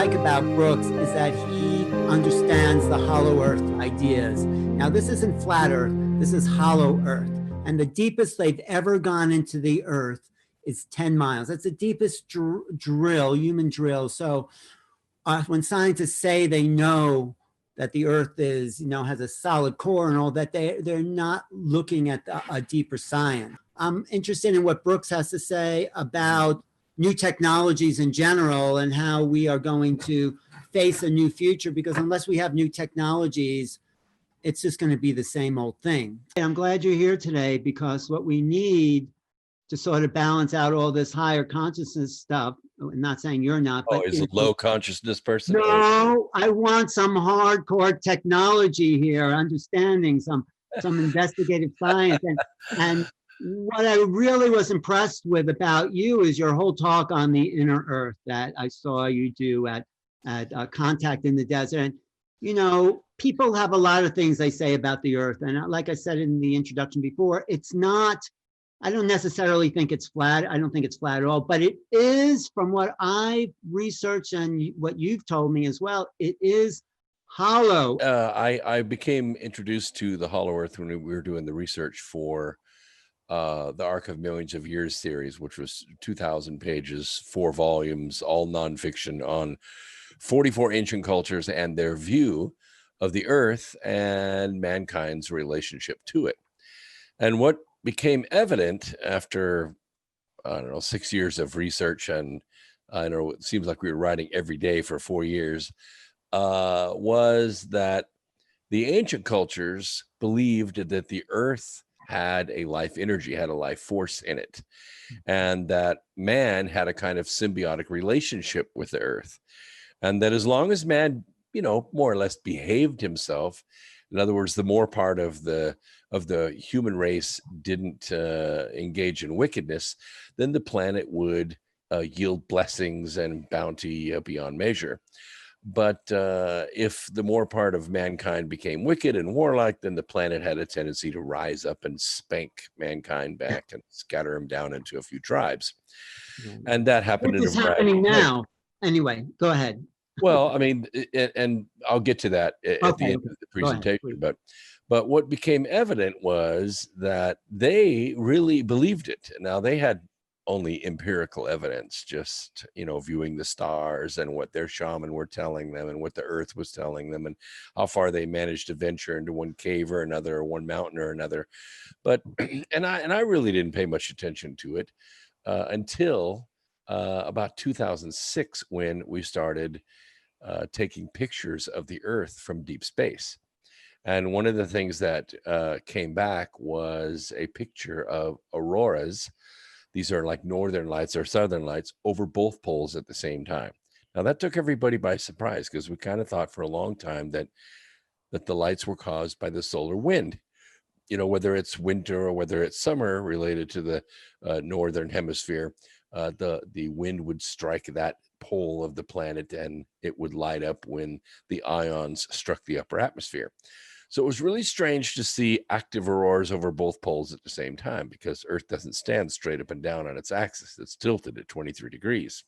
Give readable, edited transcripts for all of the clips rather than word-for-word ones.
like about Brooks is that he understands the hollow earth ideas. Now, this isn't flat earth, this is hollow earth. And the deepest they've ever gone into the earth is 10 miles. That's the deepest drill, human drill. So when scientists say they know that the earth is, has a solid core and all that, they're not looking at a deeper science. I'm interested in what Brooks has to say about new technologies in general and how we are going to face a new future, because unless we have new technologies, it's just going to be the same old thing. I'm glad you're here today, because what we need to sort of balance out all this higher consciousness stuff, I'm not saying you're not, but is a low consciousness person? No, I want some hardcore technology here, understanding some investigative science. And what I really was impressed with about you is your whole talk on the inner earth that I saw you do at Contact in the Desert. And, people have a lot of things they say about the earth. And like I said in the introduction before, it's not, I don't necessarily think it's flat. I don't think it's flat at all, but it is, from what I've researched and what you've told me as well, it is hollow. I became introduced to the hollow earth when we were doing the research for the Arc of Millions of Years series, which was 2,000 pages, 4 volumes, all nonfiction on 44 ancient cultures and their view of the earth and mankind's relationship to it. And what became evident after, 6 years of research, and I know it seems like we were writing every day for 4 years, was that the ancient cultures believed that the earth had a life energy, had a life force in it, and that man had a kind of symbiotic relationship with the earth. And that as long as man, more or less behaved himself, in other words, the more part of the human race didn't engage in wickedness, then the planet would yield blessings and bounty beyond measure. But if the more part of mankind became wicked and warlike, then the planet had a tendency to rise up and spank mankind back and scatter them down into a few tribes. And that happened. This is happening now. Anyway, go ahead. Well, I mean, and I'll get to that at the end of the presentation. But what became evident was that they really believed it. Now, they had only empirical evidence, just, viewing the stars and what their shaman were telling them and what the earth was telling them and how far they managed to venture into one cave or another, or one mountain or another. But, and I really didn't pay much attention to it until about 2006, when we started taking pictures of the earth from deep space. And one of the things that came back was a picture of auroras. These are like northern lights or southern lights over both poles at the same time. Now, that took everybody by surprise, because we kind of thought for a long time that the lights were caused by the solar wind, whether it's winter or whether it's summer related to the northern hemisphere. The wind would strike that pole of the planet and it would light up when the ions struck the upper atmosphere. So it was really strange to see active auroras over both poles at the same time, because Earth doesn't stand straight up and down on its axis. It's tilted at 23 degrees.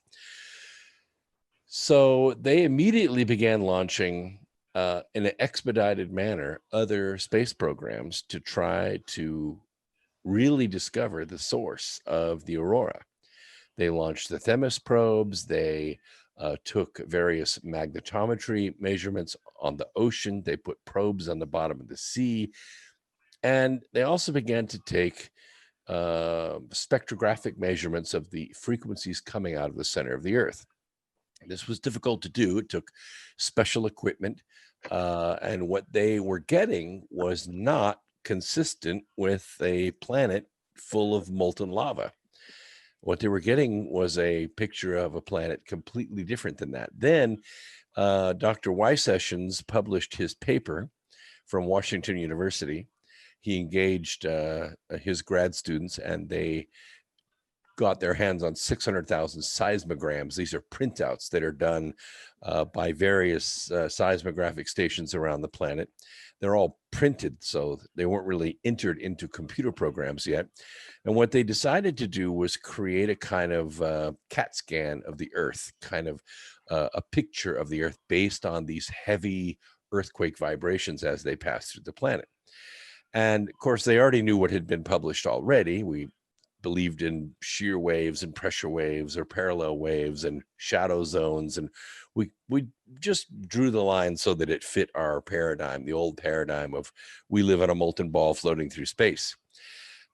So they immediately began launching in an expedited manner other space programs to try to really discover the source of the aurora. They launched the Themis probes. They took various magnetometry measurements on the ocean. They put probes on the bottom of the sea. And they also began to take spectrographic measurements of the frequencies coming out of the center of the Earth. This was difficult to do. It took special equipment. And what they were getting was not consistent with a planet full of molten lava. What they were getting was a picture of a planet completely different than that. Then Dr. Y. Sessions published his paper from Washington University. He engaged his grad students, and they got their hands on 600,000 seismograms. These are printouts that are done by various seismographic stations around the planet. They're all printed, so they weren't really entered into computer programs yet. And what they decided to do was create a kind of CAT scan of the Earth, kind of a picture of the Earth based on these heavy earthquake vibrations as they pass through the planet. And of course, they already knew what had been published already. We believed in shear waves and pressure waves or parallel waves and shadow zones. And we just drew the line so that it fit our paradigm, the old paradigm of we live on a molten ball floating through space.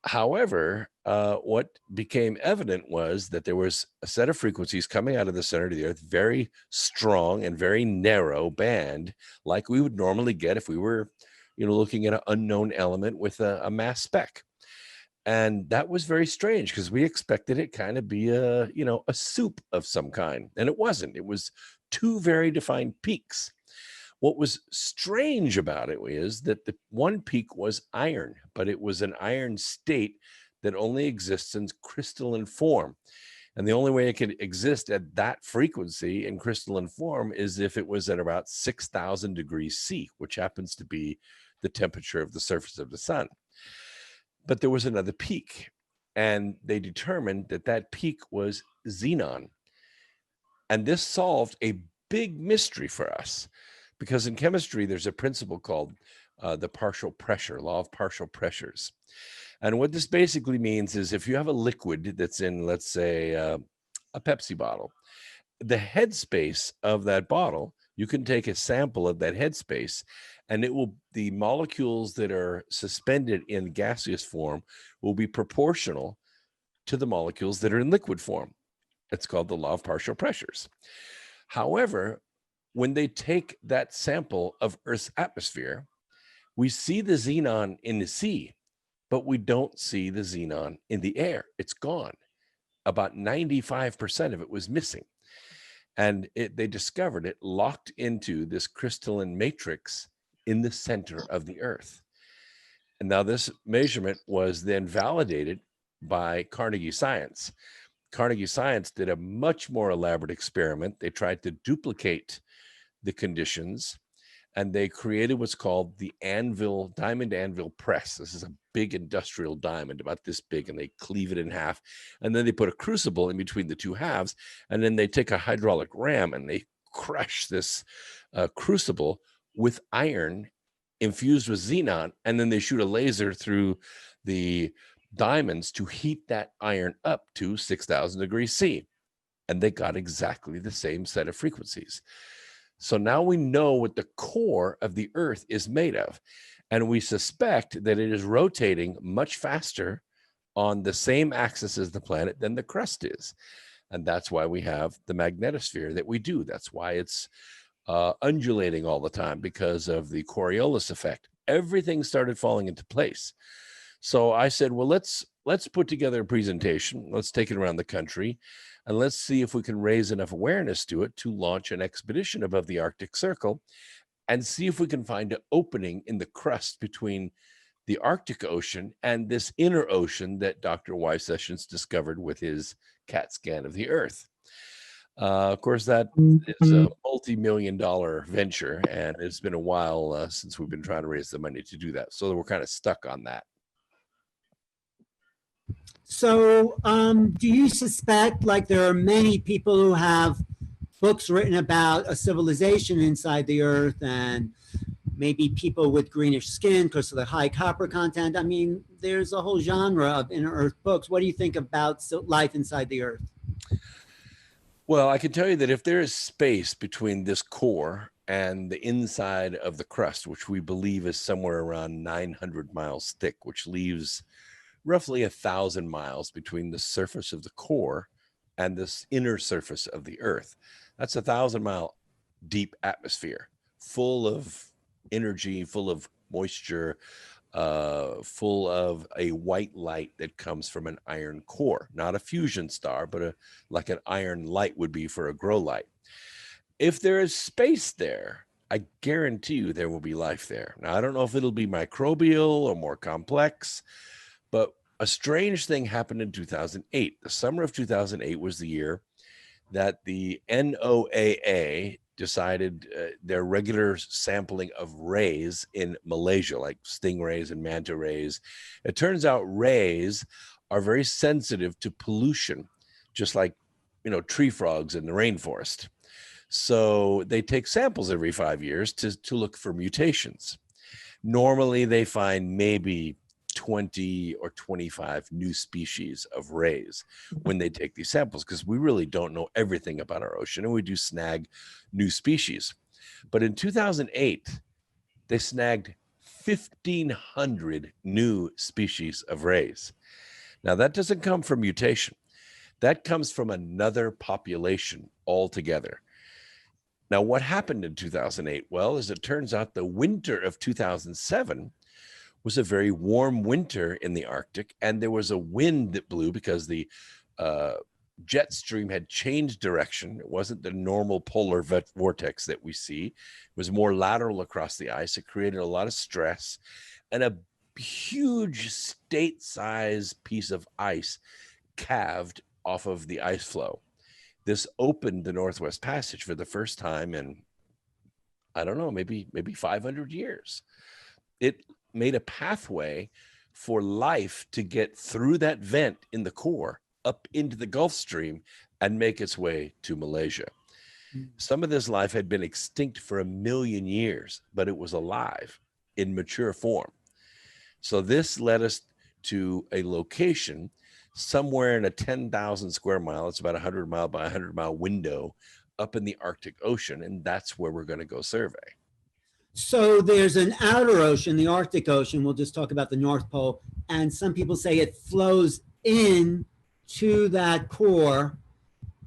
However, what became evident was that there was a set of frequencies coming out of the center of the Earth, very strong and very narrow band, like we would normally get if we were, looking at an unknown element with a mass spec. And that was very strange because we expected it kind of be a soup of some kind. And it wasn't. It was two very defined peaks. What was strange about it is that the one peak was iron, but it was an iron state that only exists in crystalline form. And the only way it could exist at that frequency in crystalline form is if it was at about 6,000 degrees C, which happens to be the temperature of the surface of the sun. But there was another peak, and they determined that that peak was xenon. And this solved a big mystery for us, because in chemistry, there's a principle called the partial pressure, law of partial pressures. And what this basically means is if you have a liquid that's in, let's say, a Pepsi bottle, the headspace of that bottle, you can take a sample of that headspace, and the molecules that are suspended in gaseous form will be proportional to the molecules that are in liquid form. It's called the law of partial pressures. However, when they take that sample of Earth's atmosphere, we see the xenon in the sea, but we don't see the xenon in the air. It's gone. About 95% of it was missing. And they discovered it locked into this crystalline matrix in the center of the Earth. And now this measurement was then validated by Carnegie Science. Carnegie Science did a much more elaborate experiment. They tried to duplicate the conditions, and they created what's called the diamond anvil press. This is a big industrial diamond about this big, and they cleave it in half. And then they put a crucible in between the two halves, and then they take a hydraulic ram and they crush this crucible with iron infused with xenon, and then they shoot a laser through the diamonds to heat that iron up to 6,000 degrees C. And they got exactly the same set of frequencies. So now we know what the core of the Earth is made of, and we suspect that it is rotating much faster on the same axis as the planet than the crust is. And that's why we have the magnetosphere that we do. That's why it's undulating all the time, because of the Coriolis effect. Everything started falling into place. So I said, well, let's put together a presentation. Let's take it around the country, and let's see if we can raise enough awareness to it to launch an expedition above the Arctic Circle and see if we can find an opening in the crust between the Arctic Ocean and this inner ocean that Dr. Y. Sessions discovered with his CAT scan of the Earth. Of course, that is a multi-million-dollar venture, and it's been a while since we've been trying to raise the money to do that. So we're kind of stuck on that. So do you suspect, like, there are many people who have books written about a civilization inside the Earth, and maybe people with greenish skin because of the high copper content? I mean, there's a whole genre of inner Earth books. What do you think about life inside the Earth? Well, I can tell you that if there is space between this core and the inside of the crust, which we believe is somewhere around 900 miles thick, which leaves roughly 1,000 miles between the surface of the core and this inner surface of the Earth. That's 1,000-mile deep atmosphere, full of energy, full of moisture, full of a white light that comes from an iron core, not a fusion star, but like an iron light would be for a grow light. If there is space there, I guarantee you there will be life there. Now, I don't know if it'll be microbial or more complex, but a strange thing happened in 2008. The summer of 2008 was the year that the NOAA decided their regular sampling of rays in Malaysia, like stingrays and manta rays. It turns out rays are very sensitive to pollution, just like, tree frogs in the rainforest. So they take samples every 5 years to look for mutations. Normally they find maybe 20 or 25 new species of rays when they take these samples, because we really don't know everything about our ocean, and we do snag new species. But in 2008, they snagged 1,500 new species of rays. Now, that doesn't come from mutation. That comes from another population altogether. Now, what happened in 2008? Well, as it turns out, the winter of 2007 was a very warm winter in the Arctic, and there was a wind that blew because the jet stream had changed direction. It wasn't the normal polar vortex that we see. It was more lateral across the ice. It created a lot of stress, and a huge state-sized piece of ice calved off of the ice flow. This opened the Northwest Passage for the first time in, I don't know, maybe 500 years. It made a pathway for life to get through that vent in the core up into the Gulf Stream and make its way to Malaysia. Some of this life had been extinct for 1 million years, but it was alive in mature form. So this led us to a location somewhere in a 10,000 square mile, it's about 100 mile by 100 mile window up in the Arctic Ocean, and that's where we're going to go survey. So there's an outer ocean, the Arctic Ocean. We'll just talk about the North Pole. And some people say it flows in to that core.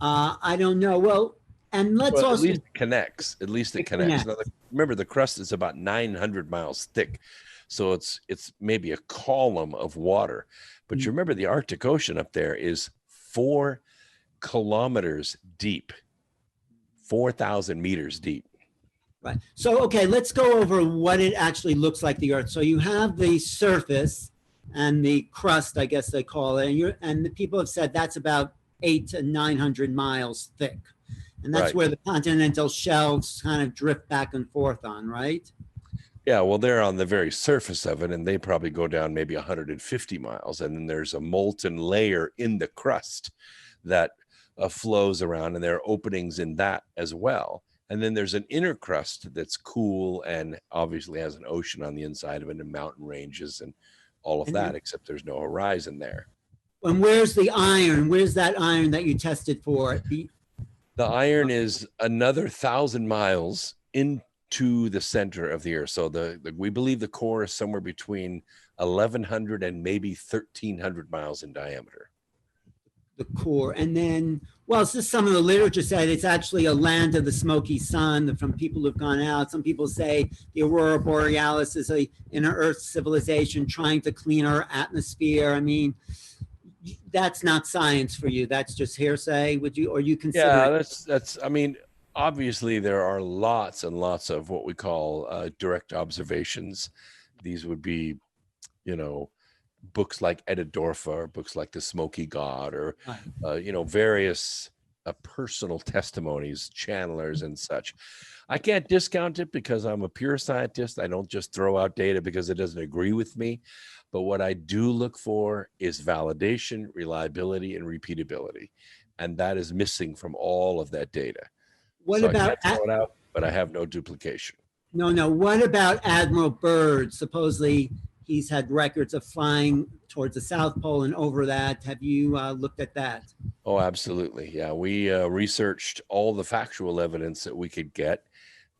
I don't know. Well, and let's also... At least it connects. At least it connects. Now, remember, the crust is about 900 miles thick. So it's maybe a column of water. But you remember the Arctic Ocean up there is 4 kilometers deep, 4,000 meters deep. Right. So, okay, let's go over what it actually looks like, the Earth. So you have the surface and the crust, I guess they call it. And the people have said that's about 800 to 900 miles thick. And that's where the continental shelves kind of drift back and forth on, right? Yeah, well, they're on the very surface of it, and they probably go down maybe 150 miles. And then there's a molten layer in the crust that flows around, and there are openings in that as well. And then there's an inner crust that's cool and obviously has an ocean on the inside of it and mountain ranges and all of that, except there's no horizon there. And where's the iron? Where's that iron that you tested for? The iron is another 1,000 miles into the center of the Earth. So we believe the core is somewhere between 1,100 and maybe 1,300 miles in diameter. The core. And then, well, it's just some of the literature said it's actually a land of the smoky sun from people who've gone out. Some people say the Aurora Borealis is a inner Earth civilization trying to clean our atmosphere. I mean, that's not science for you. That's just hearsay. Would you, or you consider? Yeah, that's, I mean, obviously there are lots and lots of what we call direct observations. These would be, books like Edidorfa, or books like The Smoky God, or various personal testimonies, channelers and such. I can't discount it because I'm a pure scientist. I don't just throw out data because it doesn't agree with me. But what I do look for is validation, reliability, and repeatability, and that is missing from all of that data. What so about? I can't throw it out, but I have no duplication. No. What about Admiral Byrd? Supposedly, he's had records of flying towards the South Pole and over that. Have you looked at that? Oh, absolutely. Yeah, we researched all the factual evidence that we could get.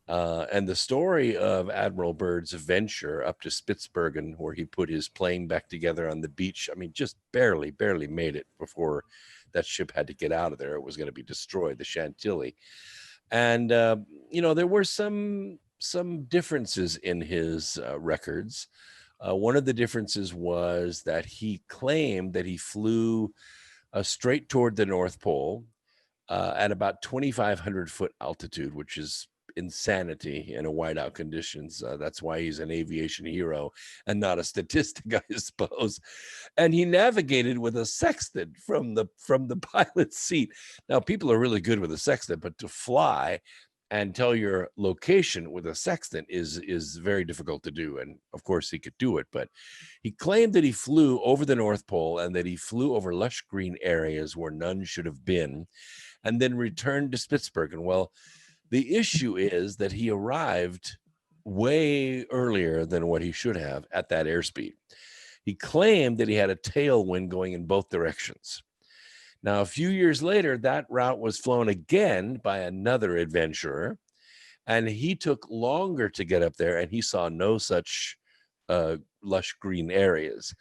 And the story of Admiral Byrd's venture up to Spitsbergen, where he put his plane back together on the beach, I mean, just barely made it before that ship had to get out of there. It was going to be destroyed, the Chantilly. And, there were some differences in his records. One of the differences was that he claimed that he flew straight toward the North Pole at about 2,500 foot altitude, which is insanity in a whiteout conditions. That's why he's an aviation hero and not a statistic, I suppose. And he navigated with a sextant from the pilot's seat. Now, people are really good with a sextant, but to fly and tell your location with a sextant is very difficult to do. And of course he could do it, but he claimed that he flew over the North Pole and that he flew over lush green areas where none should have been, and then returned to Spitsbergen. Well, The issue is that he arrived way earlier than what he should have at that airspeed. He claimed that he had a tailwind going in both directions. Now, a few years later, that route was flown again by another adventurer, and he took longer to get up there, and he saw no such lush green areas.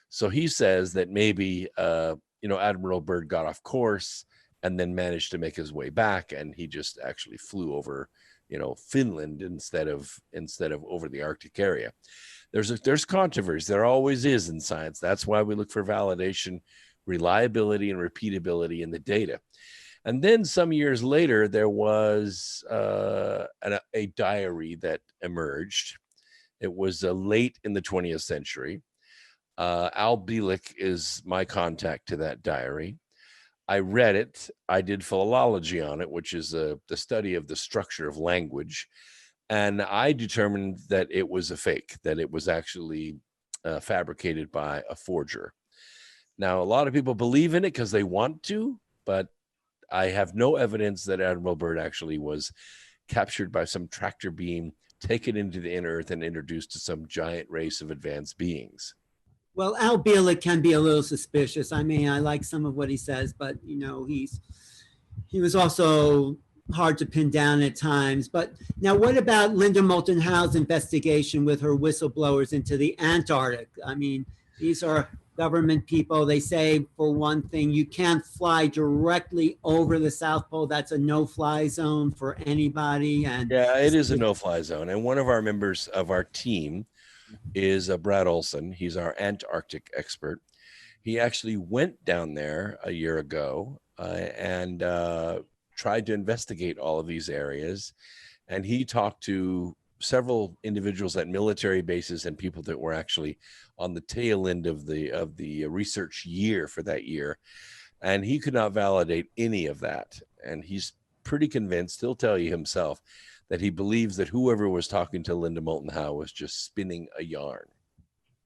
So he says that maybe Admiral Byrd got off course and then managed to make his way back, and he just actually flew over Finland instead of over the Arctic area. There's controversy. There always is in science. That's why we look for validation, reliability, and repeatability in the data. And then some years later, there was a diary that emerged. It was late in the 20th century. Al Bielek is my contact to that diary. I read it. I did philology on it, which is the study of the structure of language. And I determined that it was a fake, that it was actually fabricated by a forger. Now, a lot of people believe in it because they want to, but I have no evidence that Admiral Byrd actually was captured by some tractor beam, taken into the inner earth, and introduced to some giant race of advanced beings. Well, Al Bielek can be a little suspicious. I mean, I like some of what he says, but he was also hard to pin down at times. But now, what about Linda Moulton Howe's investigation with her whistleblowers into the Antarctic? I mean, these are government people. They say, for one thing, you can't fly directly over the South Pole. That's a no-fly zone for anybody. And yeah, it is a no-fly zone. And one of our members of our team is Brad Olson. He's our Antarctic expert. He actually went down there a year ago and tried to investigate all of these areas. And he talked to several individuals at military bases and people that were actually on the tail end of the research year for that year. And he could not validate any of that. And he's pretty convinced, he'll tell you himself, that he believes that whoever was talking to Linda Moulton Howe was just spinning a yarn.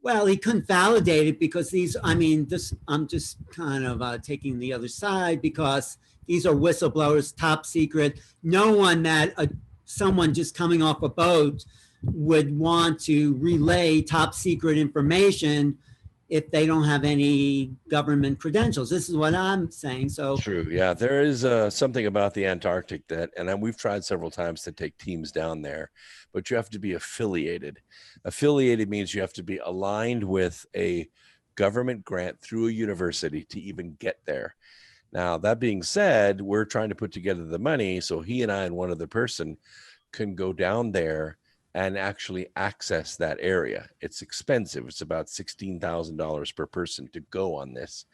Well, he couldn't validate it because I'm just kind of taking the other side, because these are whistleblowers, top secret. No one someone just coming off a boat would want to relay top secret information if they don't have any government credentials. This is what I'm saying. So true. Yeah, there is something about the Antarctic and we've tried several times to take teams down there, but you have to be affiliated. Affiliated means you have to be aligned with a government grant through a university to even get there. Now, that being said, we're trying to put together the money so he and I and one other person can go down there and actually access that area. It's expensive. It's about $16,000 per person to go on this.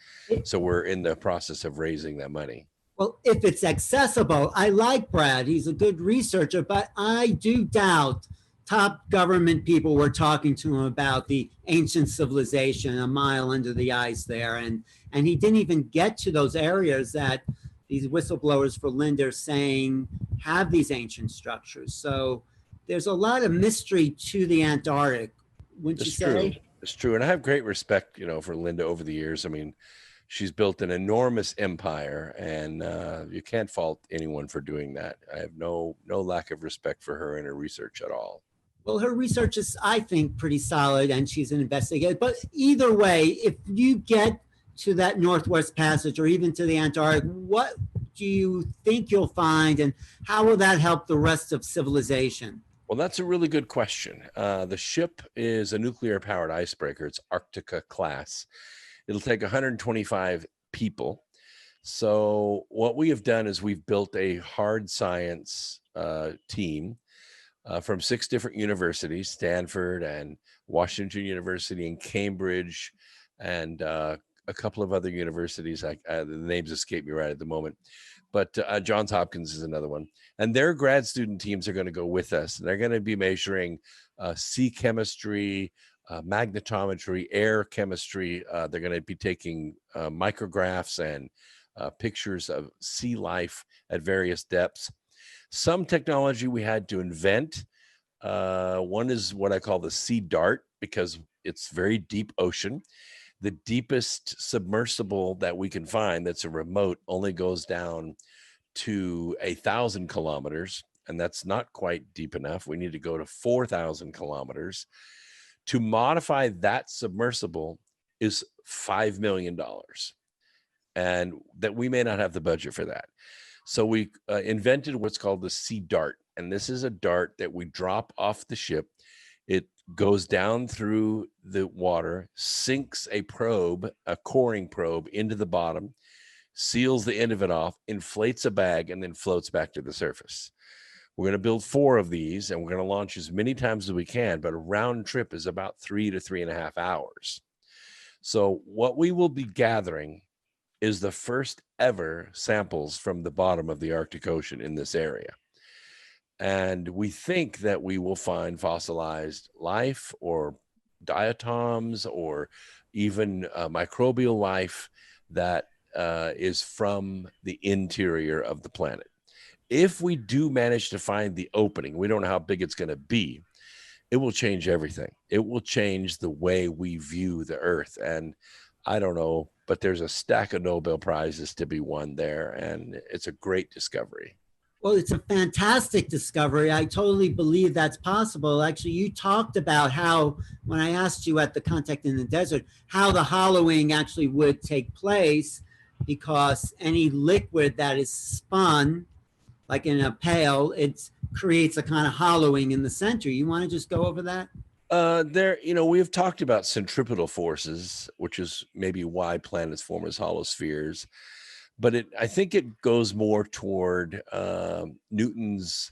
So we're in the process of raising that money. Well, if it's accessible, I like Brad. He's a good researcher, but I do doubt top government people were talking to him about the ancient civilization a mile under the ice there. And he didn't even get to those areas that these whistleblowers for Linda are saying have these ancient structures. So there's a lot of mystery to the Antarctic, wouldn't you say? It's true. And I have great respect, for Linda over the years. I mean, she's built an enormous empire, and you can't fault anyone for doing that. I have no lack of respect for her and her research at all. Well, her research is, I think, pretty solid, and she's an investigator. But either way, if you get to that Northwest Passage or even to the Antarctic, what do you think you'll find, and how will that help the rest of civilization? Well, that's a really good question. The ship is a nuclear-powered icebreaker. It's Arctica class. It'll take 125 people. So what we have done is we've built a hard science team from 6 different universities, Stanford and Washington University and Cambridge, and a couple of other universities. The names escape me right at the moment. But Johns Hopkins is another one. And their grad student teams are going to go with us. And they're going to be measuring sea chemistry, magnetometry, air chemistry. They're going to be taking micrographs and pictures of sea life at various depths. Some technology we had to invent. One is what I call the sea dart, because it's very deep ocean. The deepest submersible that we can find that's a remote only goes down to 1,000 kilometers. and that's not quite deep enough. We need to go to 4,000 kilometers. To modify that submersible is $5 million, and that we may not have the budget for that. So we invented what's called the Sea Dart, and this is a dart that we drop off the ship. It goes down through the water, sinks a probe, a coring probe, into the bottom, seals the end of it off, inflates a bag, and then floats back to the surface. We're going to build 4 of these, and we're going to launch as many times as we can, but a round trip is about 3 to 3.5 hours. So what we will be gathering is the first ever samples from the bottom of the Arctic Ocean in this area. And we think that we will find fossilized life or diatoms or even microbial life that is from the interior of the planet. If we do manage to find the opening, we don't know how big it's going to be. It will change everything. It will change the way we view the Earth. And I don't know, but there's a stack of Nobel Prizes to be won there. And it's a great discovery. Well, it's a fantastic discovery. I totally believe that's possible. Actually, you talked about how, when I asked you at the Contact in the Desert, how the hollowing actually would take place, because any liquid that is spun, like in a pail, it creates a kind of hollowing in the center. You want to just go over that? We've talked about centripetal forces, which is maybe why planets form as hollow spheres. But I think it goes more toward Newton's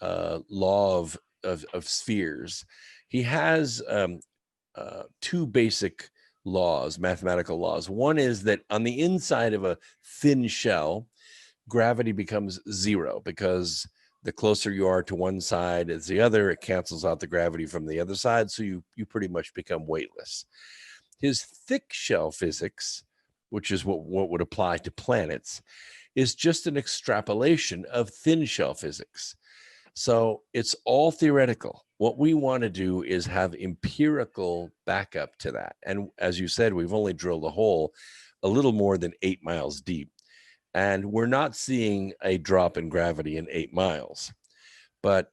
law of spheres. He has 2 basic laws, mathematical laws. One is that on the inside of a thin shell, gravity becomes 0, because the closer you are to one side as the other, it cancels out the gravity from the other side. So you pretty much become weightless. His thick shell physics, which is what would apply to planets, is just an extrapolation of thin shell physics. So it's all theoretical. What we want to do is have empirical backup to that. And as you said, we've only drilled a hole a little more than 8 miles deep. And we're not seeing a drop in gravity in 8 miles. But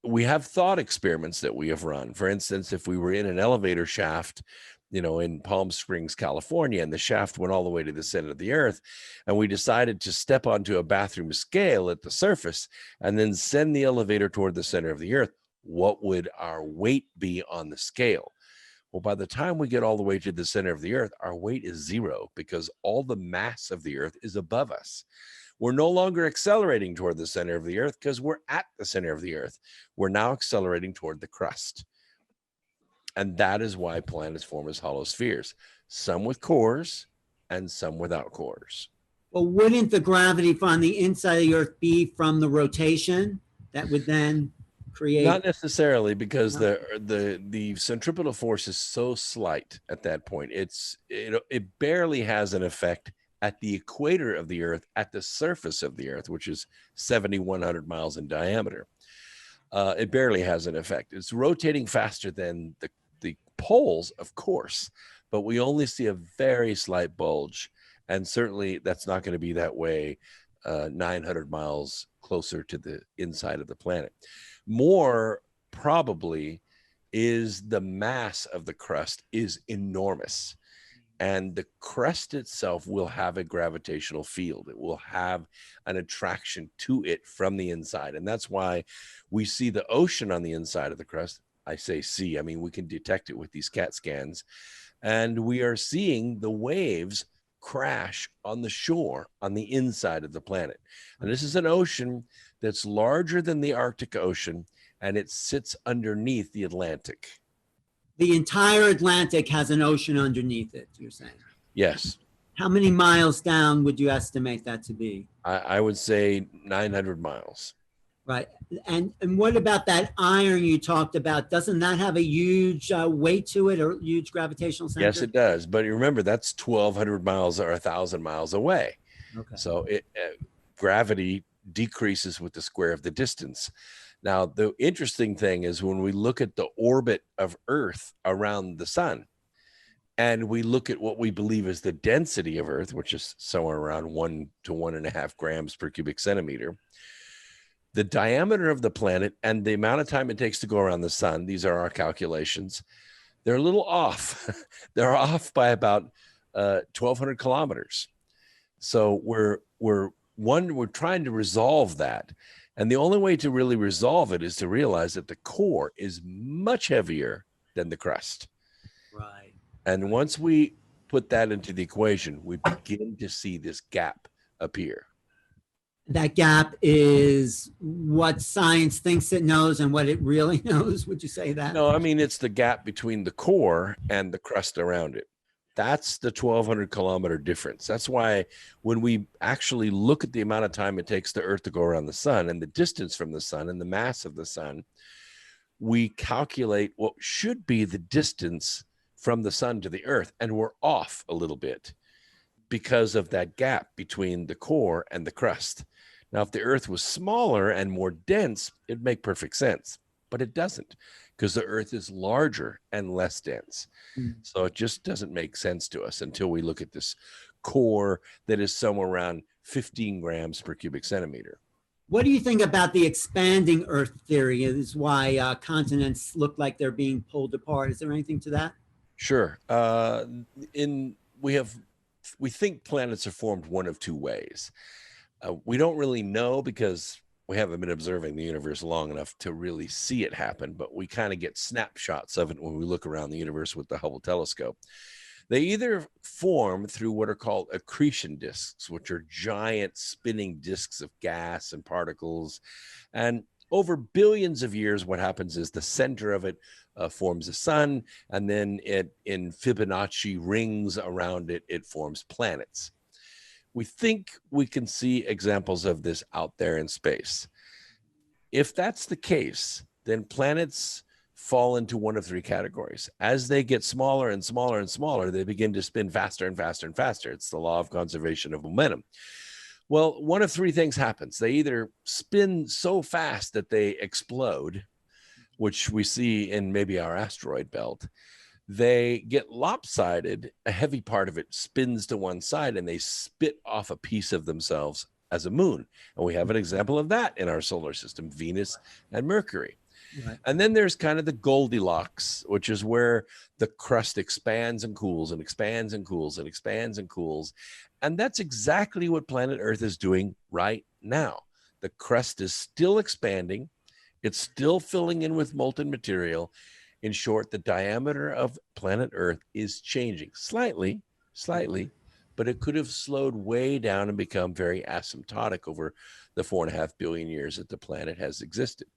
we have thought experiments that we have run. For instance, if we were in an elevator shaft, in Palm Springs, California, and the shaft went all the way to the center of the Earth, and we decided to step onto a bathroom scale at the surface and then send the elevator toward the center of the Earth, what would our weight be on the scale? Well, by the time we get all the way to the center of the Earth, our weight is 0, because all the mass of the Earth is above us. We're no longer accelerating toward the center of the Earth because we're at the center of the Earth. We're now accelerating toward the crust. And that is why planets form as hollow spheres, some with cores and some without cores. Well, wouldn't the gravity on the inside of the Earth be from the rotation that would then create? Not necessarily, because the centripetal force is so slight at that point. It barely has an effect at the equator of the Earth, at the surface of the Earth, which is 7,100 miles in diameter. It barely has an effect. It's rotating faster than the poles, of course, but we only see a very slight bulge. And certainly that's not going to be that way 900 miles closer to the inside of the planet. More probably is the mass of the crust is enormous. And the crust itself will have a gravitational field. It will have an attraction to it from the inside. And that's why we see the ocean on the inside of the crust. I say see, I mean, we can detect it with these CAT scans. And we are seeing the waves crash on the shore on the inside of the planet. And this is an ocean that's larger than the Arctic Ocean, and it sits underneath the Atlantic. The entire Atlantic has an ocean underneath it, you're saying? Yes. How many miles down would you estimate that to be? I would say 900 miles. Right. And what about that iron you talked about? Doesn't that have a huge weight to it, or huge gravitational center? Yes, it does. But remember, that's 1,200 miles or 1,000 miles away. Okay. So gravity decreases with the square of the distance. Now, the interesting thing is when we look at the orbit of Earth around the sun, and we look at what we believe is the density of Earth, which is somewhere around 1 to 1.5 grams per cubic centimeter, the diameter of the planet and the amount of time it takes to go around the sun, these are our calculations, they're a little off. They're off by about 1,200 kilometers. So we're trying to resolve that. And the only way to really resolve it is to realize that the core is much heavier than the crust. Right. And once we put that into the equation, we begin to see this gap appear. That gap is what science thinks it knows and what it really knows. Would you say that? No, I mean, it's the gap between the core and the crust around it. That's the 1,200 kilometer difference. That's why when we actually look at the amount of time it takes the Earth to go around the sun and the distance from the sun and the mass of the sun, we calculate what should be the distance from the sun to the Earth, and we're off a little bit because of that gap between the core and the crust. Now, if the Earth was smaller and more dense, it'd make perfect sense, but it doesn't, because the Earth is larger and less dense. So it just doesn't make sense to us until we look at this core that is somewhere around 15 grams per cubic centimeter. What do you think about the expanding Earth theory? Is why continents look like they're being pulled apart. Is there anything to that? Sure. We think planets are formed one of two ways. We don't really know because we haven't been observing the universe long enough to really see it happen, but we kind of get snapshots of it when we look around the universe with the Hubble telescope. They either form through what are called accretion disks, which are giant spinning disks of gas and particles. And over billions of years, what happens is the center of it forms a sun, and then in Fibonacci rings around it, it forms planets. We think we can see examples of this out there in space. If that's the case, then planets fall into one of three categories. As they get smaller and smaller and smaller, they begin to spin faster and faster and faster. It's the law of conservation of momentum. Well, one of three things happens. They either spin so fast that they explode, which we see in maybe our asteroid belt. They get lopsided, a heavy part of it spins to one side, and they spit off a piece of themselves as a moon. And we have an example of that in our solar system, Venus and Mercury. Right. And then there's kind of the Goldilocks, which is where the crust expands and cools and expands and cools and expands and cools. And that's exactly what planet Earth is doing right now. The crust is still expanding. It's still filling in with molten material. In short, the diameter of planet Earth is changing slightly, but it could have slowed way down and become very asymptotic over the 4.5 billion years that the planet has existed.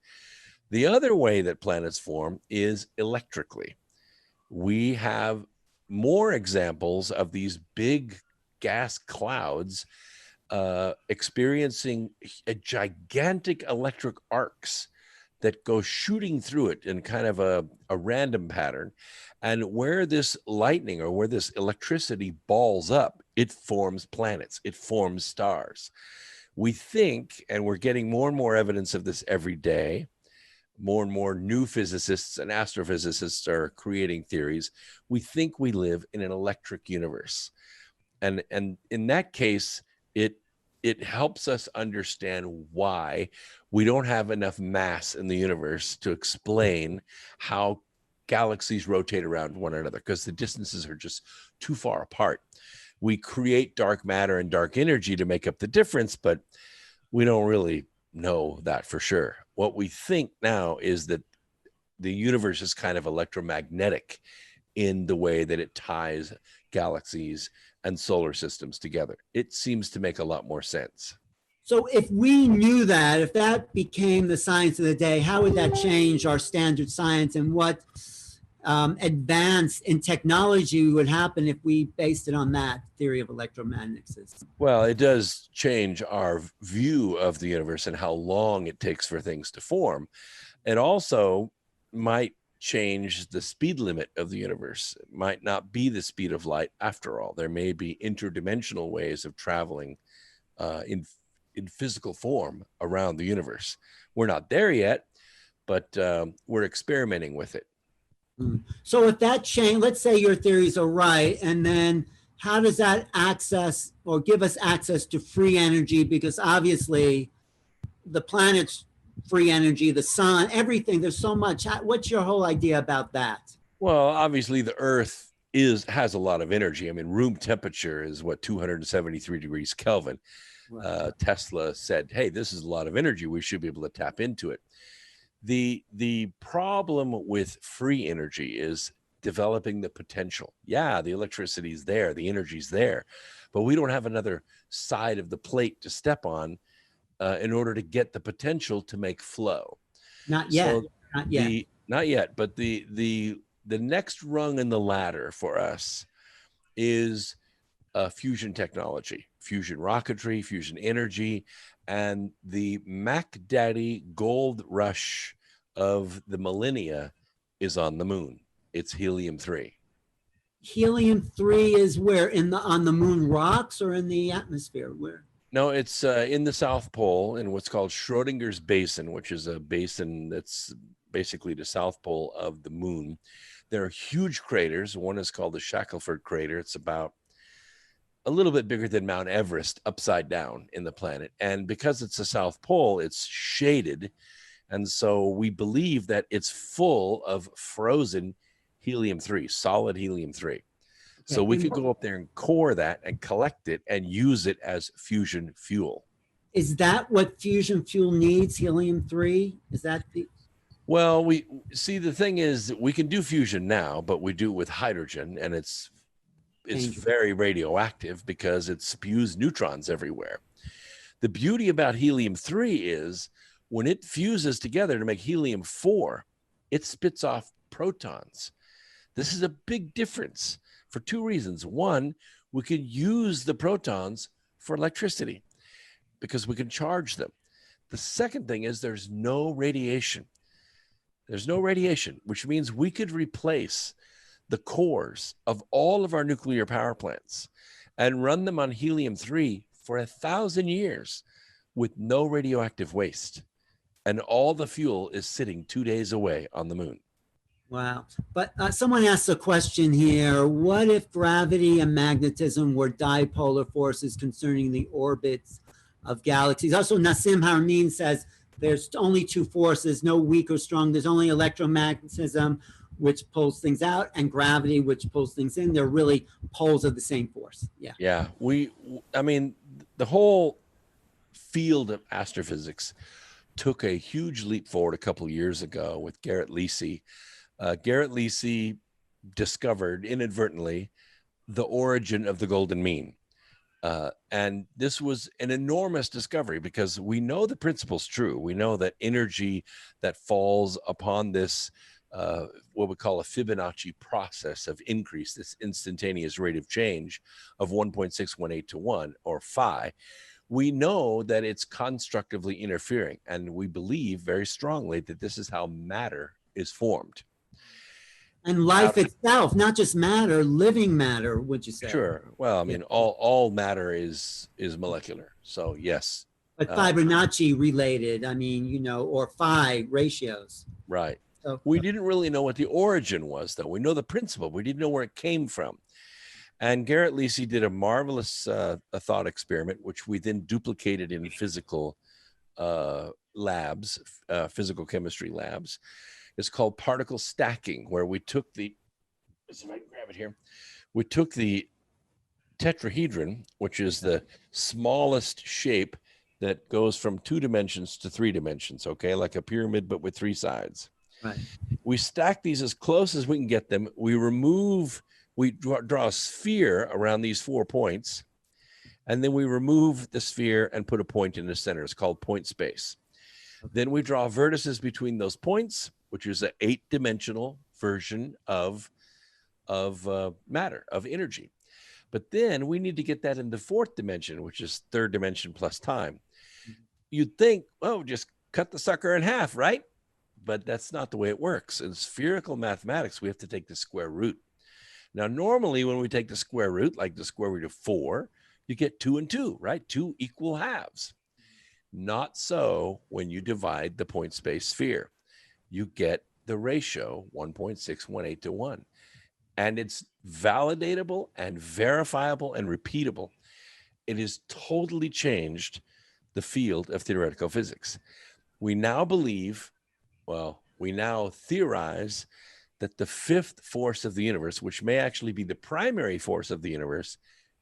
The other way that planets form is electrically. We have more examples of these big gas clouds experiencing a gigantic electric arcs that go shooting through it in kind of a random pattern. And where this lightning or where this electricity balls up, it forms planets, it forms stars. We think, and we're getting more and more evidence of this every day, more and more new physicists and astrophysicists are creating theories. We think we live in an electric universe. And in that case, it helps us understand why we don't have enough mass in the universe to explain how galaxies rotate around one another, because the distances are just too far apart. We create dark matter and dark energy to make up the difference, but we don't really know that for sure. What we think now is that the universe is kind of electromagnetic in the way that it ties galaxies and solar systems together. It seems to make a lot more sense. So if we knew that, if that became the science of the day, how would that change our standard science, and what advance in technology would happen if we based it on that theory of electromagnetism? Well, it does change our view of the universe and how long it takes for things to form. It also might change the speed limit of the universe. It might not be the speed of light after all. There may be interdimensional ways of traveling in physical form around the universe. We're not there yet, but we're experimenting with it. So if that change, let's say your theories are right, and then how does that access or give us access to free energy? Because obviously the planet's free energy, the sun, everything. There's so much. What's your whole idea about that? Well, obviously the Earth has a lot of energy. I mean, room temperature is what, 273 degrees Kelvin. Right. Tesla said, hey, this is a lot of energy. We should be able to tap into it. The problem with free energy is developing the potential. Yeah, the electricity's there, the energy's there, but we don't have another side of the plate to step on in order to get the potential to make flow. Not yet. So not yet. But the next rung in the ladder for us is fusion technology, fusion rocketry, fusion energy, and the Mac Daddy gold rush of the millennia is on the moon. It's helium-3. Helium-3 is where on the moon rocks or in the atmosphere? Where? No, it's in the South Pole in what's called Schrodinger's Basin, which is a basin that's basically the South Pole of the moon. There are huge craters. One is called the Shackelford crater. It's about a little bit bigger than Mount Everest upside down in the planet. And because it's the South Pole, it's shaded. And so we believe that it's full of frozen helium-3, solid helium-3. So we could go up there and core that and collect it and use it as fusion fuel. Is that what fusion fuel needs, helium-3? Is that the... Well, we see, the thing is we can do fusion now, but we do it with hydrogen, and it's very radioactive because it spews neutrons everywhere. The beauty about helium-3 is when it fuses together to make helium-4, it spits off protons. This is a big difference for two reasons. One, we could use the protons for electricity because we can charge them. The second thing is there's no radiation. There's no radiation, which means we could replace the cores of all of our nuclear power plants and run them on helium-3 for 1,000 years with no radioactive waste. And all the fuel is sitting 2 days away on the moon. Wow. But someone asked a question here. What if gravity and magnetism were dipolar forces concerning the orbits of galaxies? Also, Nassim Haramein says there's only two forces, no weak or strong. There's only electromagnetism, which pulls things out, and gravity, which pulls things in. They're really poles of the same force. Yeah. Yeah. I mean, the whole field of astrophysics took a huge leap forward a couple of years ago with Garrett Lisi. Garrett Lisi discovered inadvertently the origin of the golden mean. And this was an enormous discovery because we know the principle's true. We know that energy that falls upon this, what we call a Fibonacci process of increase, this instantaneous rate of change of 1.618 to 1, or phi, we know that it's constructively interfering. And we believe very strongly that this is how matter is formed. And life itself, not just matter, living matter, would you say? Sure. Well, I mean, all matter is molecular. So yes. But Fibonacci related, I mean, you know, or phi ratios. Right. So, we didn't really know what the origin was, though. We know the principle. We didn't know where it came from. And Garrett Lisi did a marvelous thought experiment, which we then duplicated in physical labs, physical chemistry labs. It's called particle stacking, where we took the, if I can grab it here, we took the tetrahedron, which is the smallest shape that goes from 2 dimensions to 3 dimensions, okay, like a pyramid, but with 3 sides. Right. We stack these as close as we can get them. We draw a sphere around these 4 points, and then we remove the sphere and put a point in the center. It's called point space. Then we draw vertices between those points, which is an 8-dimensional version of matter, of energy. But then we need to get that in the 4th dimension, which is 3rd dimension plus time. You'd think, oh, just cut the sucker in half, right? But that's not the way it works. In spherical mathematics, we have to take the square root. Now, normally when we take the square root, like the square root of 4, you get 2 and 2, right? 2 equal halves. Not so when you divide the point space sphere. You get the ratio 1.618 to 1. And it's validatable and verifiable and repeatable. It has totally changed the field of theoretical physics. We now believe, we now theorize that the fifth force of the universe, which may actually be the primary force of the universe,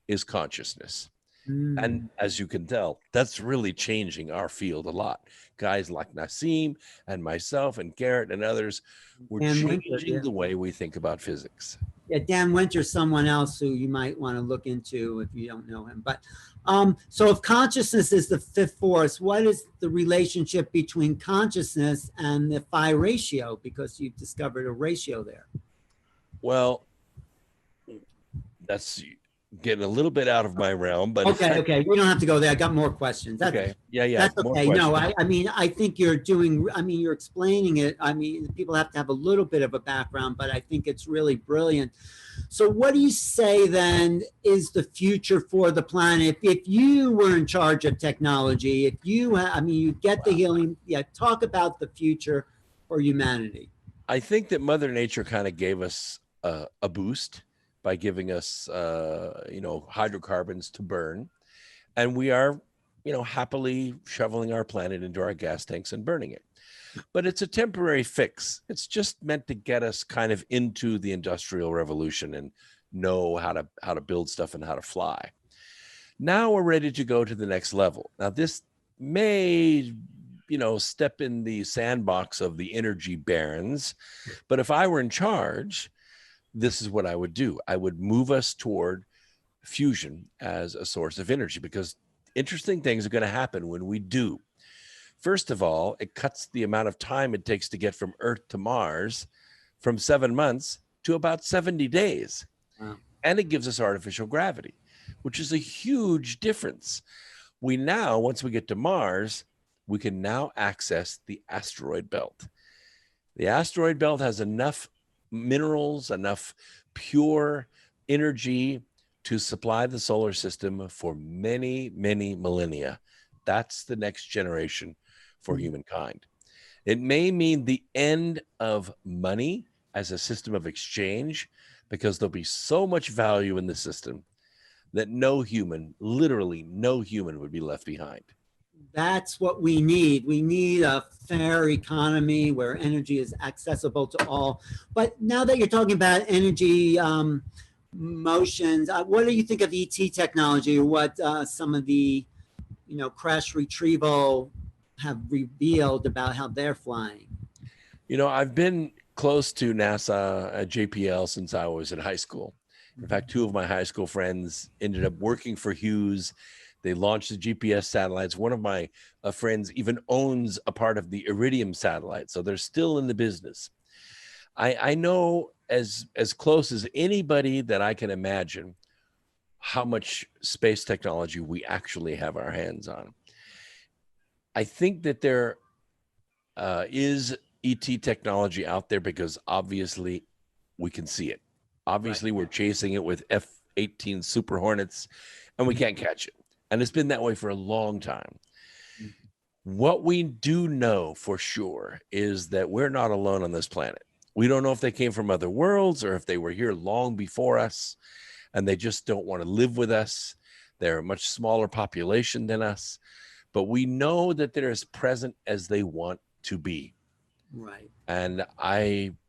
is consciousness. And as you can tell, that's really changing our field a lot. Guys like Nassim and myself and Garrett and others, we're changing the way we think about physics. Yeah, Dan Winter's someone else who you might want to look into if you don't know him. But so if consciousness is the fifth force, what is the relationship between consciousness and the phi ratio? Because you've discovered a ratio there. Well, that's getting a little bit out of my realm, but okay, we don't have to go there. I got more questions. That's, okay, yeah, that's okay. No, I mean, I think you're you're explaining it. I mean, people have to have a little bit of a background, but I think it's really brilliant. So what do you say then is the future for the planet? If you were in charge of technology, if you, you get the healing, talk about the future for humanity. I think that Mother Nature kind of gave us a boost by giving us, hydrocarbons to burn. And we are, happily shoveling our planet into our gas tanks and burning it. But it's a temporary fix. It's just meant to get us kind of into the Industrial Revolution and know how to build stuff and how to fly. Now we're ready to go to the next level. Now this may, step in the sandbox of the energy barons. But if I were in charge, this is what I would do. I would move us toward fusion as a source of energy, because interesting things are going to happen when we do. First of all, it cuts the amount of time it takes to get from Earth to Mars from 7 months to about 70 days. Wow. And it gives us artificial gravity, which is a huge difference. We now, once we get to Mars, we can now access the asteroid belt. The asteroid belt has enough minerals, enough pure energy to supply the solar system for many, many millennia. That's the next generation for humankind. It may mean the end of money as a system of exchange, because there'll be so much value in the system that no human, literally no human, would be left behind. That's what we need. We need a fair economy where energy is accessible to all. But now that you're talking about energy motions, what do you think of ET technology, or what some of the, crash retrieval have revealed about how they're flying? I've been close to NASA at JPL since I was in high school. In fact, two of my high school friends ended up working for Hughes. They launched the GPS satellites. One of my friends even owns a part of the Iridium satellite, so they're still in the business. I know as close as anybody that I can imagine how much space technology we actually have our hands on. I think that there is ET technology out there because obviously we can see it. Obviously, we're chasing it with F-18 Super Hornets, and we can't catch it. And it's been that way for a long time. What we do know for sure is that we're not alone on this planet. We don't know if they came from other worlds or if they were here long before us and they just don't want to live with us. They're a much smaller population than us, but we know that they're as present as they want to be. Right. And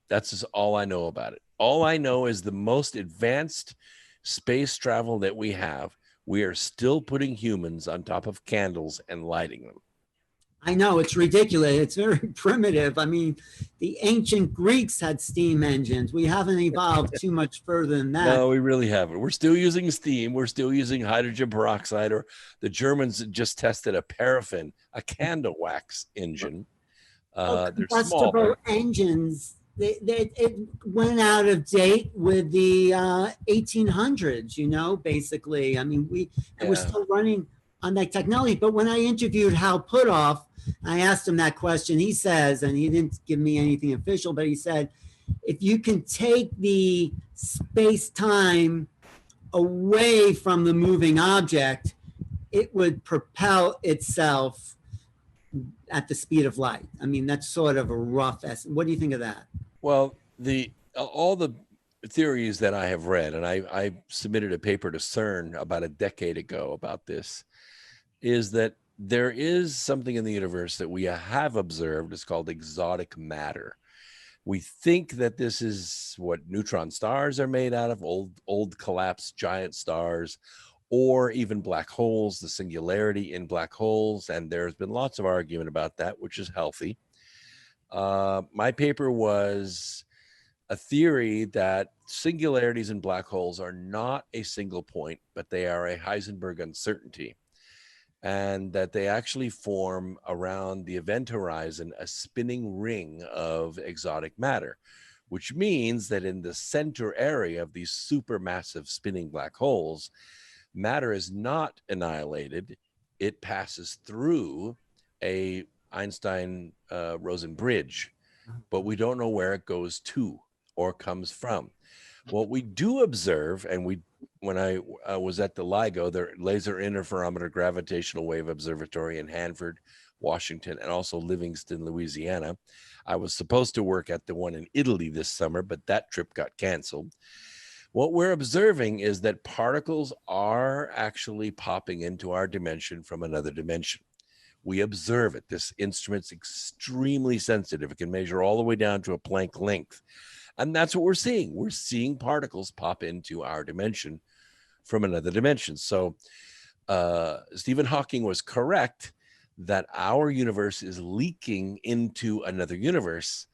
that's just all I know about it. All I know is the most advanced space travel that we have, we are still putting humans on top of candles and lighting them. I know, it's ridiculous. It's very primitive. I mean, the ancient Greeks had steam engines. We haven't evolved too much further than that. No, we really haven't. We're still using steam. We're still using hydrogen peroxide, or the Germans just tested a paraffin, a candle wax engine. They're combustible engines. It went out of date with the 1800s, basically. I mean, we're still running on that technology. But when I interviewed Hal Puthoff, I asked him that question. He says, and he didn't give me anything official, but he said, if you can take the space-time away from the moving object, it would propel itself at the speed of light. I mean, that's sort of a rough estimate. What do you think of that? Well, all the theories that I have read, and I submitted a paper to CERN about a decade ago about this, is that there is something in the universe that we have observed. It's called exotic matter. We think that this is what neutron stars are made out of, old collapsed giant stars, or even black holes, the singularity in black holes. And there's been lots of argument about that, which is healthy. My paper was a theory that singularities in black holes are not a single point, but they are a Heisenberg uncertainty, and that they actually form around the event horizon a spinning ring of exotic matter, which means that in the center area of these supermassive spinning black holes, matter is not annihilated. It passes through a Einstein-Rosen bridge, but we don't know where it goes to or comes from. What we do observe, and when I was at the LIGO, the Laser Interferometer Gravitational Wave Observatory in Hanford, Washington, and also Livingston, Louisiana. I was supposed to work at the one in Italy this summer, but that trip got canceled. What we're observing is that particles are actually popping into our dimension from another dimension. We observe it. This instrument's extremely sensitive. It can measure all the way down to a Planck length. And that's what we're seeing. We're seeing particles pop into our dimension from another dimension. So Stephen Hawking was correct that our universe is leaking into another universe.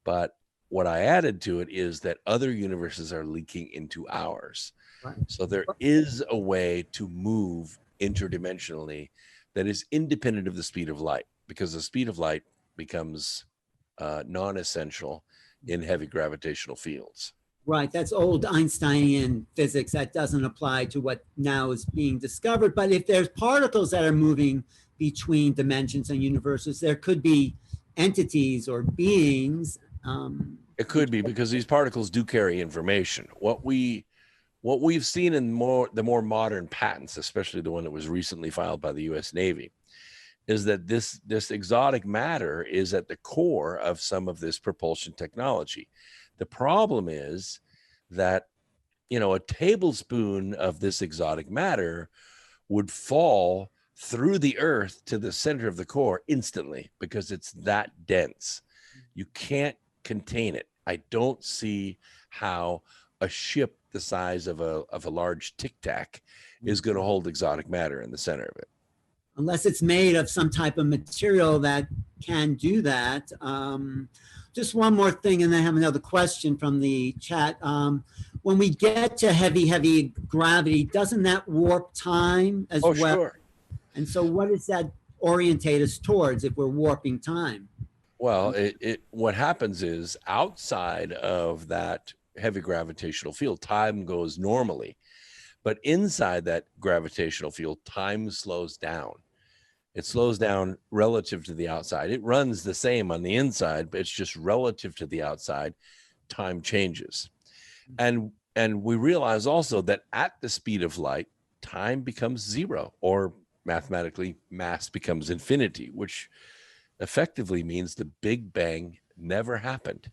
But what I added to it is that other universes are leaking into ours. Right. So there is a way to move interdimensionally that is independent of the speed of light, because the speed of light becomes non-essential in heavy gravitational fields. Right. That's old Einsteinian physics. That doesn't apply to what now is being discovered. But if there's particles that are moving between dimensions and universes, there could be entities or beings. It could be, because these particles do carry information. What we've seen in the more modern patents, especially the one that was recently filed by the U.S. Navy, is that this exotic matter is at the core of some of this propulsion technology. The problem is that, a tablespoon of this exotic matter would fall through the Earth to the center of the core instantly, because it's that dense. You can't contain it. I don't see how a ship the size of a large Tic Tac is going to hold exotic matter in the center of it. Unless it's made of some type of material that can do that. Just one more thing, and then I have another question from the chat. When we get to heavy gravity, doesn't that warp time as well? Sure. And so what does that orientate us towards if we're warping time? Well, what happens is, outside of that heavy gravitational field, time goes normally. But inside that gravitational field, time slows down. It slows down relative to the outside. It runs the same on the inside, but it's just relative to the outside, time changes. And we realize also that at the speed of light, time becomes zero, or mathematically, mass becomes infinity, which effectively means the Big Bang never happened.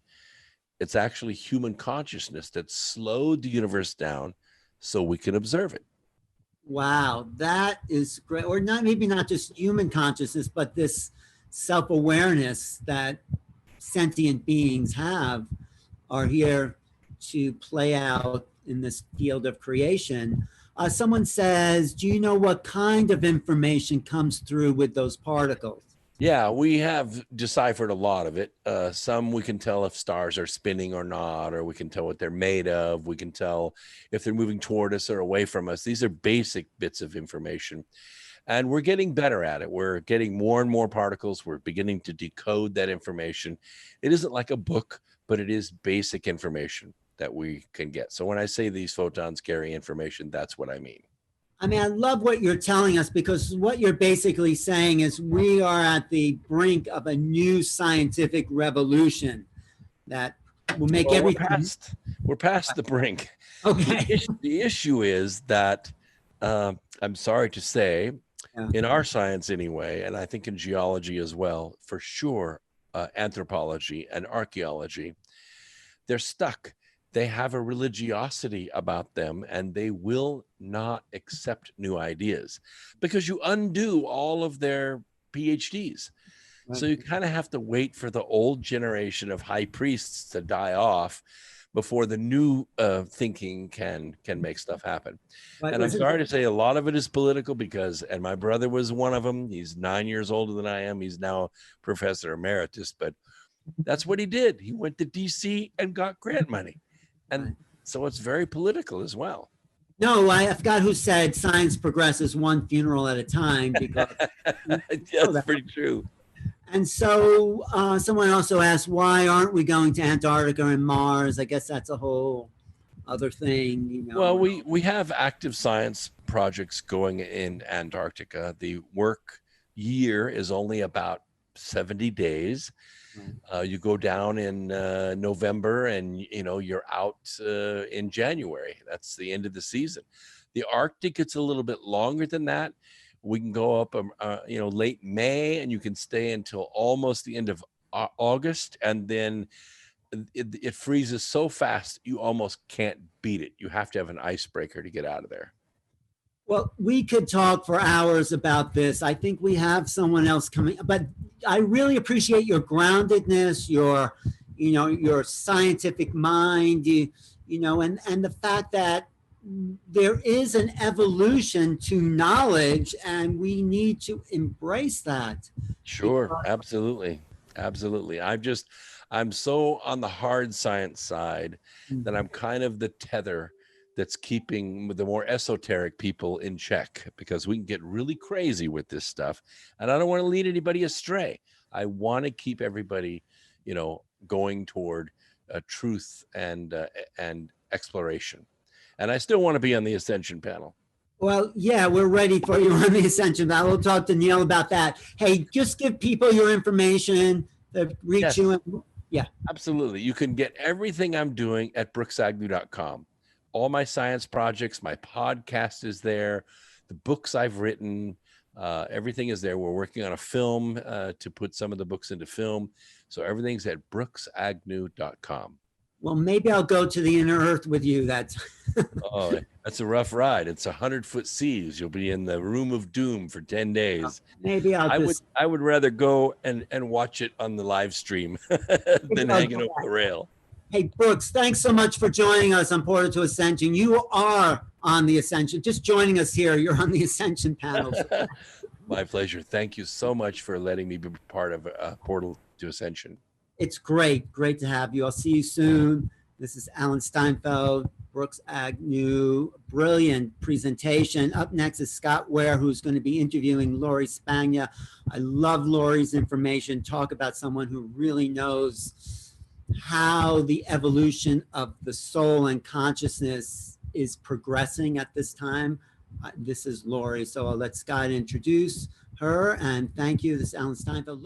It's actually human consciousness that slowed the universe down so we can observe it. Wow, that is great. Or maybe not just human consciousness, but this self-awareness that sentient beings have are here to play out in this field of creation. Someone says, do you know what kind of information comes through with those particles? Yeah, we have deciphered a lot of it. Some we can tell if stars are spinning or not, or we can tell what they're made of. We can tell if they're moving toward us or away from us. These are basic bits of information. And we're getting better at it. We're getting more and more particles. We're beginning to decode that information. It isn't like a book, but it is basic information that we can get. So when I say these photons carry information, that's what I mean. I mean, I love what you're telling us, because what you're basically saying is we are at the brink of a new scientific revolution that will make everything. We're past the brink. Okay. The issue is that, I'm sorry to say, in our science anyway, and I think in geology as well, for sure, anthropology and archaeology, they're stuck. they have a religiosity about them, and they will not accept new ideas because you undo all of their PhDs. Right. So you kind of have to wait for the old generation of high priests to die off before the new thinking can make stuff happen. But And I'm isn't sorry to say a lot of it is political because, and my brother was one of them. He's 9 years older than I am. He's now professor emeritus, but that's what he did. He went to DC and got grant money. And Right. so it's very political as well. No, I forgot who said science progresses one funeral at a time, because That's pretty true. And so someone also asked, why aren't we going to Antarctica and Mars? I guess that's a whole other thing, you know. Well, we have active science projects going in Antarctica. The work year is only about 70 days. You go down in November, and you're out in January. That's the end of the season. The Arctic, it's a little bit longer than that. We can go up, late May, and you can stay until almost the end of August, and then it freezes so fast you almost can't beat it. You have to have an icebreaker to get out of there. Well, we could talk for hours about this. I think we have someone else coming, but I really appreciate your groundedness, your scientific mind, and the fact that there is an evolution to knowledge, and we need to embrace that. Sure, absolutely. I'm so on the hard science side that I'm kind of the tether that's keeping the more esoteric people in check, because we can get really crazy with this stuff, and I don't want to lead anybody astray. I want to keep everybody, going toward truth and exploration. And I still want to be on the Ascension panel. Well, yeah, we're ready for you on the Ascension panel. We'll talk to Neil about that. Hey, just give people your information to reach Yes. you. Yeah, absolutely. You can get everything I'm doing at brooksagnew.com. All my science projects, my podcast is there, the books I've written, everything is there. We're working on a film to put some of the books into film. So everything's at brooksagnew.com. Well, maybe I'll go to the inner earth with you. That's that's a rough ride. It's 100-foot seas. You'll be in the room of doom for 10 days. Maybe I would rather go and watch it on the live stream than hanging over the rail. Hey, Brooks, thanks so much for joining us on Portal to Ascension. You are on the Ascension. Just joining us here, you're on the Ascension panel. My pleasure. Thank you so much for letting me be part of Portal to Ascension. It's great to have you. I'll see you soon. This is Alan Steinfeld, Brooks Agnew. Brilliant presentation. Up next is Scott Ware, who's going to be interviewing Laurie Spagna. I love Laurie's information. Talk about someone who really knows how the evolution of the soul and consciousness is progressing at this time. This is Laurie. So I'll let Scott introduce her. And thank you. This is Alan Steinfeld.